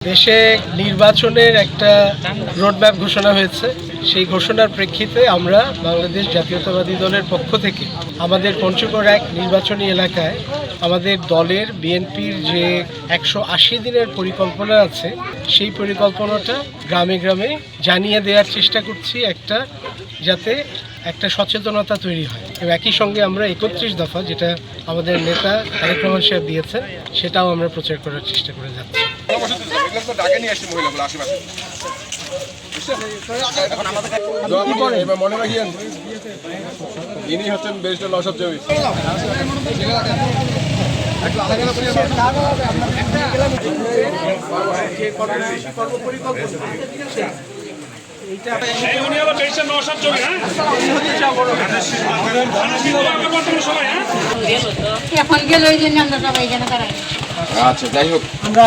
দেশে নির্বাচনের একটা রোডম্যাপ ঘোষণা হয়েছে। সেই ঘোষণার প্রেক্ষিতে আমরা বাংলাদেশ জাতীয়তাবাদী দলের পক্ষ থেকে আমাদের পঞ্চগড় এক নির্বাচনী এলাকায় আমাদের দলের বিএনপির যে 180 দিনের পরিকল্পনা আছে সেই পরিকল্পনাটা গ্রামে গ্রামে জানিয়ে দেওয়ার চেষ্টা করছি, যাতে একটা সচেতনতা তৈরি হয়। এবং একই সঙ্গে আমরা 31 দফা, যেটা আমাদের নেতা তারেক রহমান সাহেব দিয়েছেন, সেটাও আমরা প্রচার করার চেষ্টা করে যাচ্ছি। মনে রাখিয়েন ইনি হচ্ছেন ব্যারিস্টার নওশাদ জহির। এখন গেল ওই জন্য আমরা সবাই এখানে দাঁড়াই। আচ্ছা, যাই হোক। আমরা